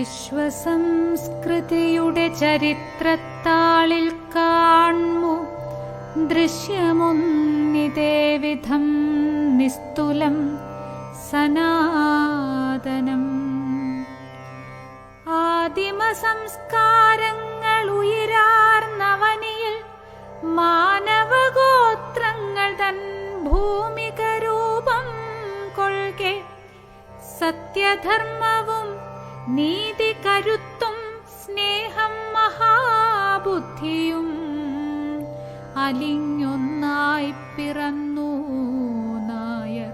വിശ്വസംസ്കൃതിയുടെ ചരിത്രത്താളിൽ കാൺമു ദൃശ്യമൊന്നിതേവിധം നിസ്തുലം സനാതനം. ആദിമ സംസ്കാരങ്ങൾ ഉയരാർന്നവനിയിൽ മാനവഗോത്രങ്ങൾ തൻ ഭൂമിക രൂപം കൊൾകെ സത്യധർമ്മവും നീതി കരുത്തും സ്നേഹം മഹാബുദ്ധിയും അലിഞ്ഞൊന്നായി പിറന്നു നായർ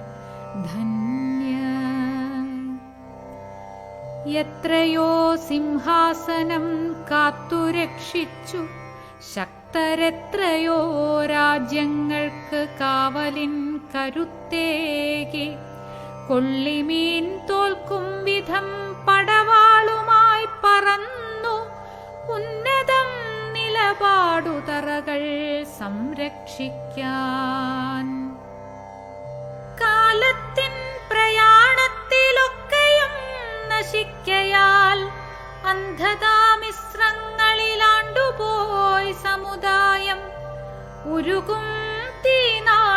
ധന്യ. എത്രയോ സിംഹാസനം കാത്തുരക്ഷിച്ചു ശക്തരെത്രയോ രാജ്യങ്ങൾക്ക് കാവലിൻ കരുത്തേകി കൊള്ളിമീൻ തോൽക്കും വിധം പടവാളുമായി പറന്നു ഉന്നതം നിലപാടുതറകൾ സംരക്ഷിക്കാൻ. കാലത്തിൻ പ്രയാണത്തിലൊക്കെയും നശിക്കയാൽ അന്ധതാമിശ്രങ്ങളിലാണ്ടുപോയി സമുദായം. ഉരുകും തീനാളങ്ങളേറ്റിയ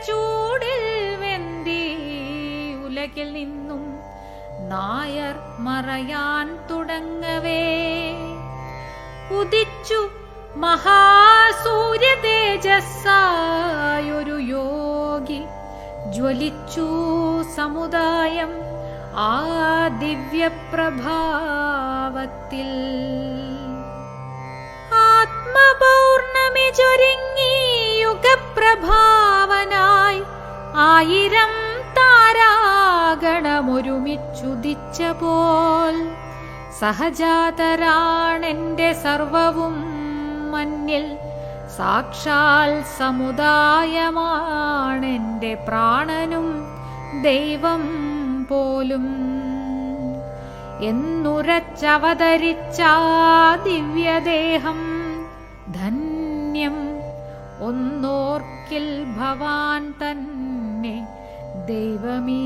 ചൂടിൽ വെന്തി ഉലകിൽ നിന്നും നായർ മറയാൻ തുടങ്ങവേ ഉദിച്ചു മഹാസൂര്യ തേജസ്സായൊരു യോഗി. ജ്വലിച്ചു സമുദായം ആ ദിവ്യപ്രഭാവത്തിൽ. ആത്മപൗർണമി ചൊരിങ്ങി യുഗപ്രഭാവനായി ആയിരം താരാഗണമൊരുമിച്ചുദിച്ച പോൽ സഹജാതരാണെന്റെ സർവവും മന്നിൽ. സാക്ഷാൽ സമുദായമാണെന്റെ പ്രാണനും ദൈവം പോലും എന്നുരച്ചവതരിച്ച ദിവ്യദേഹം ധന്യം. ഒന്നോർക്കിൽ ഭവാൻ തന്നെ ദൈവമീ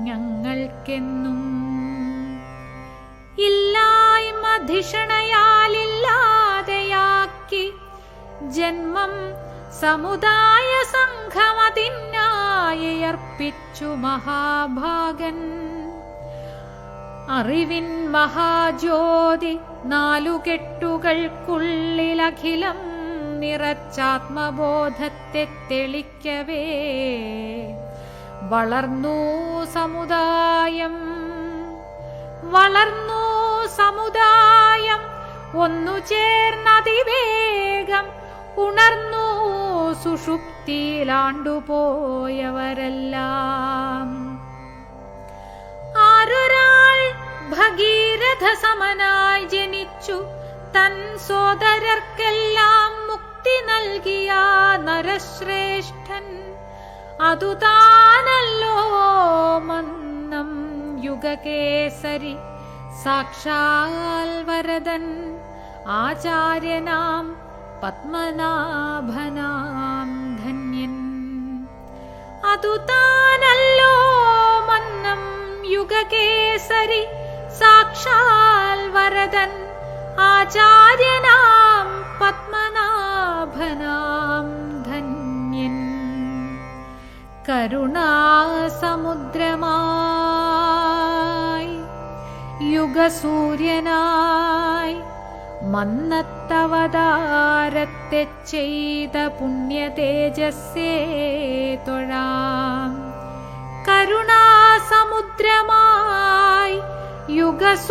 ഞങ്ങൾക്കെന്നും. ഇല്ലായ്മ ധിഷണയാലില്ലാതെയാക്കി ജന്മം സമുദായ സംഘമതിനായി അർപ്പിച്ചു മഹാഭാഗൻ. അറിവിൻ മഹാജ്യോതി നാലുകെട്ടുകൾക്കുള്ളിലഖിലം നിറച്ചാത്മബോധത്തെ തെളിക്കവേ വളർന്നു സമുദായം. വളർന്നു സമുദായം ഒന്നു ചേർന്നതിവേഗം ഉണർന്നു സുഷുപ്തിയിലാണ്ടുപോയവരെല്ലാം. ആരൊരാൾ ഭഗീരഥ സമനായി ജനിച്ചു തൻ സോദരർക്കെല്ലാം മുക്തി നൽകിയ നരശ്രേഷ്ഠൻ. അതുതാനല്ലോ മന്നം യുഗകേസരി സാക്ഷാൽ വരദൻ ആചാര്യനാം പത്മനാഭനാം ധന്യൻ. അതുതാനല്ലോ മന്നം യുഗകേസരി സാക്ഷാൽ വരദൻ ആചാര്യനാം പത്മനാഭനാം ധന്യൻ. കരുണാസമുദ്രമായി യുഗസൂര്യനായി മന്നത്തവതാരത്തെ ചെയ്ത പുണ്യ തേജസ്സേ തൊഴാം. കരുണാസമുദ്രമായി യുഗസൂര്യനായി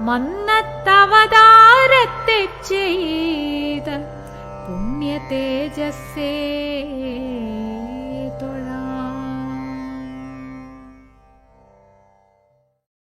മന്നത്തവതാരത്തെ ചെയ്ത പുണ്യ തേജസ്സേ